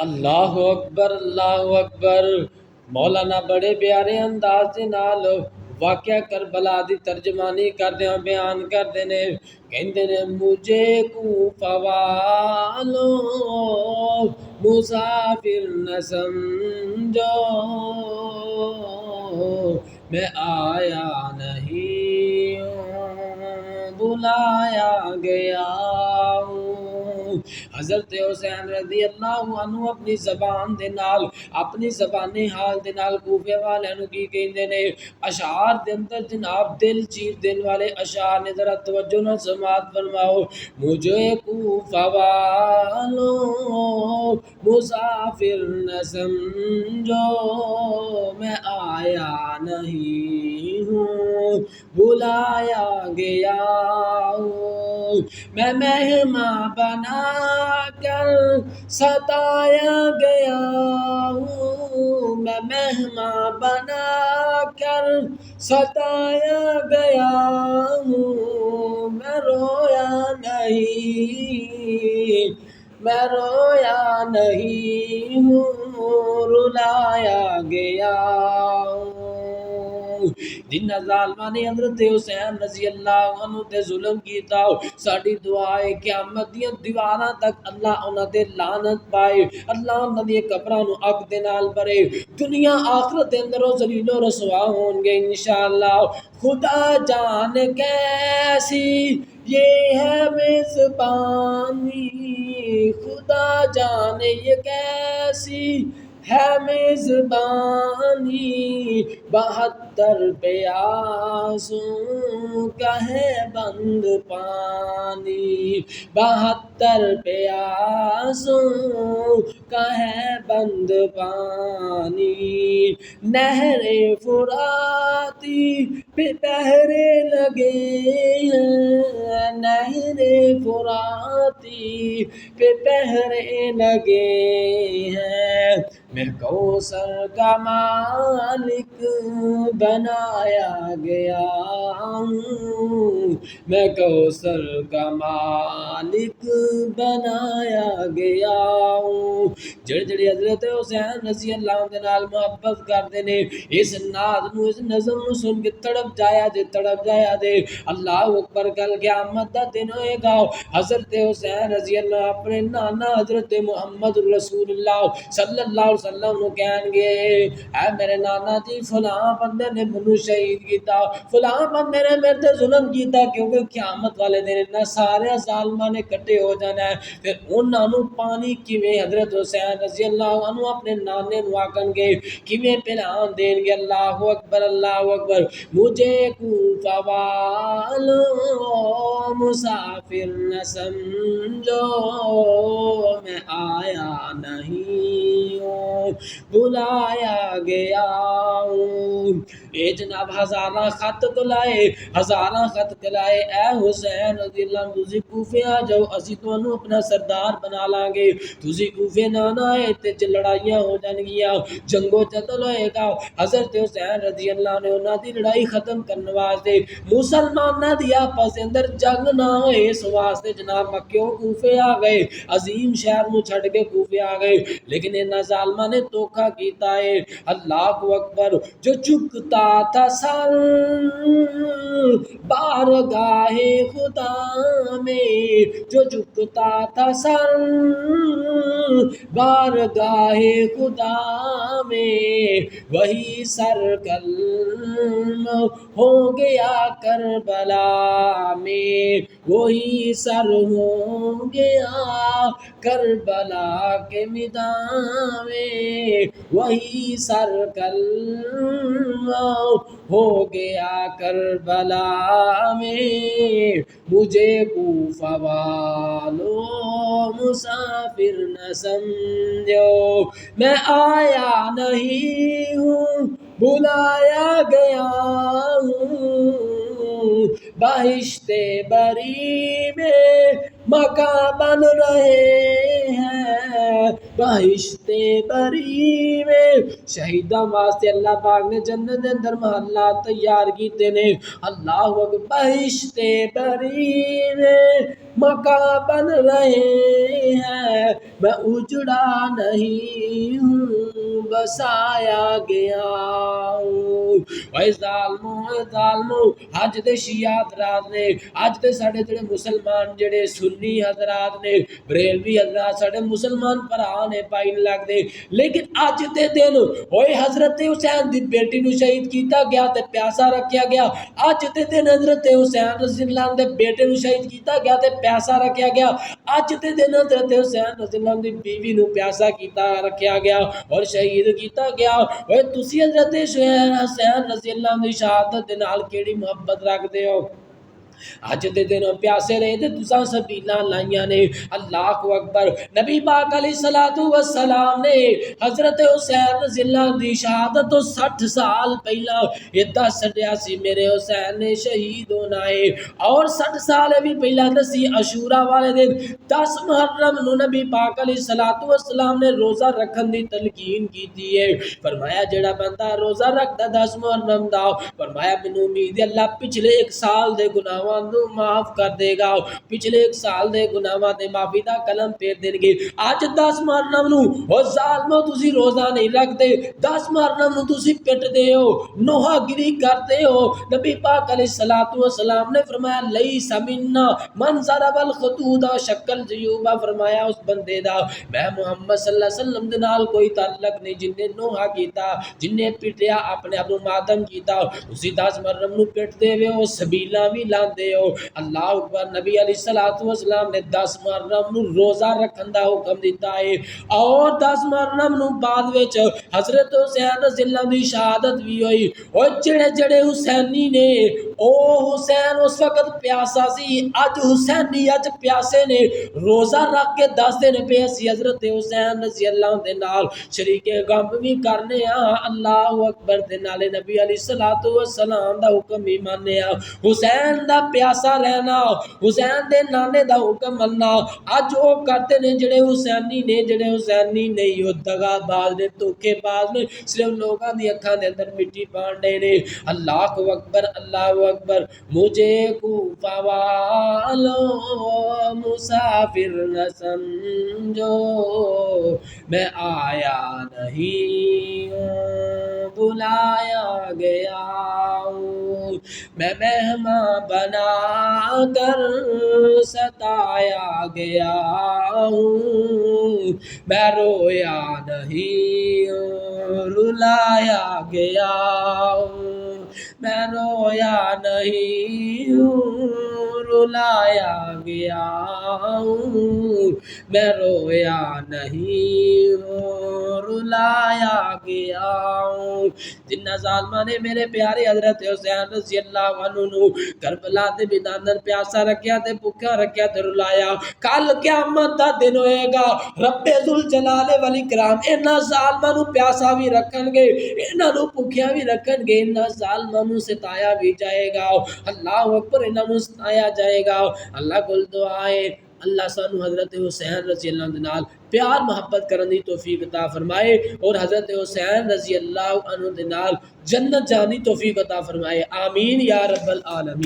اللہ اکبر اللہ اکبر۔ مولانا بڑے پیارے انداز دے نال واقعہ کربلا دی ترجمانی کردے بیان کردے نے، کہندے نے مجھے کوفہ والو مسافر نہ سمجھو، میں آیا نہیں ہوں بلایا گیا ہوں۔ حضرت حسین رضی اللہ عنہ اپنی زبان دے نال، اپنی زبانی حال دے نال کوفے والے نو کی کہندے نے، اشعار دے اندر جناب دل چیر دین والے اشعار نے، ذرا توجہ نہ سماعت فرماؤ۔ مجھے کوفہ والو مسافر نہ سمجھو، میں آیا نہیں ہوں بلایا گیا ہوں، میں مہمان بنا کر ستایا گیا ہوں، میں مہمان بنا کر ستایا گیا ہوں، میں رویا نہیں، میں رویا نہیں ہوں رلایا گیا ہوں۔ جن ظالماں نے حضرت حسین رضی اللہ عنہ تے ظلم کیتا، ساڈی دعا ہے قیامت دیاں دیواراں تک اللہ انہاں تے لعنت پائے، اللہ انہاں دی قبراں نو اگ دے نال بھرے، دنیا آخرت دے اندر وہ ذلیل و رسوا ہون گے انشاءاللہ۔ خدا جان کیسی یہ ہے میزبانی، خدا جانے یہ کیسی ہے میزبانی، 72 پیاسوں کا ہے بند پانی، 72 پیاسوں کا ہے بند پانی، نہر فراتی پہ پہرے لگے ہیں، نہر فراتی پہ پہرے لگے ہیں، میں کوثر کا مالک بنایا گیا ہوں، میں کوثر کا مالک بنایا گیا ہوں۔ جڑے جڑے حضرت حسین رضی اللہ عنہ نال محبت کردے نے، اس ناز نو اس نظم نو سن کے تڑپ جایا جے، تڑپ جایا جے۔ اللہ اکبر، کل قیامت دا دن ہوئے گا، حضرت حسین رضی اللہ اپنے نانا حضرت محمد رسول اللہ صلی اللہ علیہ وسلم نو کہن گے، اے میرے نانا جی فلاں بندے نے منو شہید کیتا، فلاں بندے نے میرے تے ظلم کیتا، کیونکہ قیامت والے دن انہاں سارے ظالماں نے کٹے ہو جانا ہے۔ پھر انہاں نو پانی کیویں حضرت حسین رضی اللہ عنہ اپنے نانے نو آکھن گے، کیویں پہلان دین گے، اللہ اکبر اللہ اکبر۔ مجھے کوفہ والو مسافر نہ سمجھو، میں آیا نہیں ہوں بلایا گیا ہوں۔ اے جناب ہزاراں خط کلائے، ہزاراں خط کلائے، اے حسین رضی اللہ عنہ تسی کوفے آ جاؤ، اسی تانوں اپنا سردار بنا لیں گے، تسی کوفے نہ آئے تے لڑائیاں ہو جان گیاں، جنگو جدل ہوئے گا۔ حضرت حسین رضی اللہ عنہ انہاں دی لڑائی ختم کرنے واسطے، مسلماناں دی آپس دے اندر جنگ نہ ہوئے اس واسطے جناب مکیوں کوفے آ گئے، عظیم شہر نو چھڈ کے کوفے آ گئے، لیکن انہاں ظالماں نے دھوکا کیتا ہے۔ اللہ اکبر، جو جھکتا تھا سر بارگاہ خدا میں، جو جھکتا تھا سر بارگاہ خدا میں، وہی سر کلم ہو گیا کربلا میں، وہی سر ہو گیا کربلا کے میدان میں، وہی سر کلم ہو گیا کربلا میں، مجھے کوفہ والو مسافر نہ سمجھو، میں آیا نہیں ہوں بلایا گیا ہوں، بہشت بری میں مکان بن رہے ہیں، بہشت بری میں شہیداں واسطے اللہ پاک نے جنت دے اندر محلات تیار کیتے نے۔ اللہ اکبر، بہشت بری میں مکان بن رہے ہیں، میں اجڑا نہیں ہوں، بسایا گیا ہوں۔ اے ظالمو اج دے شیعہ حضرات نے، اج دے ساڈے جڑے مسلمان جڑے سنی حضرات نے، بریلوی حضرات ساڈے مسلمان بھرا نے پائی نہیں لگدے، لیکن اج دے دن اوئے حضرت حسین دی بیٹی نو شہید کیتا گیا تے پیاسا رکھیا گیا، اج دے دن حضرت حسین رضی اللہ عنہ دے بیٹے نو شہید کیتا گیا تے پیاسا رکھیا گیا، اج دے دن حضرت حسین رضی اللہ عنہ دی بیوی نو پیاسا کیتا رکھیا گیا اور شہید کیتا گیا۔ اوئے تسی حضرت حسین رضی اللہ عنہ دی شہادت دے نال کیڑی محبت رکھدے ہو؟ اج دے دن پیاسے رہے تے تساں سبیلاں لائیاں نے، اللہ اکبر۔ نبی پاک علیہ الصلوۃ والسلام نے حضرت حسین رضی اللہ عنہ دی شہادت تو 60 سال پہلا یہ دس چھڈیا سی میرے حسین نے شہید ہونا ہے، اور 60 سال بھی پہلا دسی عاشورا والے دن 10 محرم نو نبی پاک علیہ الصلوۃ والسلام نے روزہ رکھن دی تلقین کیتی ہے، فرمایا جڑا بندہ روزہ رکھدا 10 محرم دا، فرمایا مینوں امید ہے اللہ پچھلے 1 سال دے گناہاں نو معاف کر دے گا، پچھلے 1 سال دے گناہاں دے معافی دا کلم پھیر دین گے۔ اج 10 محرم نو او ظالمو تسی روزہ نہیں رکھدے، 10 محرم نو تسی پٹدے ہو، نوحہ گری کرتے ہو۔ نبی پاک علیہ الصلوۃ والسلام نے فرمایا لیس منا من ضرب الخدود شکل جیوبا، فرمایا اس بندے دا میں محمد صلی اللہ علیہ وسلم دے نال کوئی تعلق نہیں جن نے نوحہ کیتا، جن نے پٹیا اپنے آپ نو ماتم کیتا، اسی 10 محرم نو پٹ دے وے ہو، سبیلاں وی لاندے ہو۔ اللہ اکبر۔ نبی علیہ الصلوۃ والسلام نے 10 محرم نو روزہ رکھن دا حکم دیتا ہے، اور 10 محرم نو بعد وچ حضرت حسین رضی اللہ عنہ دی شہادت بھی ہوئی۔ اور جڑے جڑے حسینی نے، او حسین اس وقت پیاسا سی، اج حسینی اج پیاسے نے، روزہ رکھ کے 10 دن پہ اسی حضرت حسین رضی اللہ عنہ دے نال شریک غم بھی کرنے ہاں۔ اللہ اکبر دے نالے نبی علیہ الصلوۃ والسلام دا حکم بھی ماننے ہاں، حسین دا پیاسا رہنا، حسین دے نانے دا حکم مننا۔ اج وہ کرتے نے جڑے حسینی نے، جڑے حسینی نہیں، وہ دغا باز نے، دھوکے باز نے، صرف لوگاں دی اکھاں دے اندر مٹی پان ڈے نے۔ اللہ اکبر، اللہ اکبر۔ مجھے کوفہ والو مسافر نہ سمجھو، میں آیا نہیں ہوں، بلایا گیا ہوں، میں مہمان بنا کر ستایا گیا ہوں، میں رویا نہیں ہوں، رلایا گیا ہوں، میں رویا نہیں ہوں، رلایا گیا ہوں، میں رویا نہیں ہوں، رلایا گیا ہوں۔ جنہ ظالمہ نے میرے پیارے حضرت حسین رضی اللہ عنہ نو کربلا دے میدان پیاسا رکھیا تے بھکھا رکھیا تے رلایا، کل قیامت دا دن ہوئے گا، رب ذوالجلال والاکرام انہاں ظالماں نو پیاسا بھی رکھن گے، انہاں نو بھکھیا بھی رکھن گے، انہاں ظالماں نو ستایا بھی جائے گا۔ اللہ اکبر، انہاں نو ستایا جائے گا۔ اللہ کول دعا ہے اللہ سانو حضرت حسین رضی اللہ عنہ نال پیار محبت کرن دی توفیق عطا فرمائے، اور حضرت حسین رضی اللہ عنہ دے نال جنت جانی توفیق عطا فرمائے، آمین یا رب العالمین۔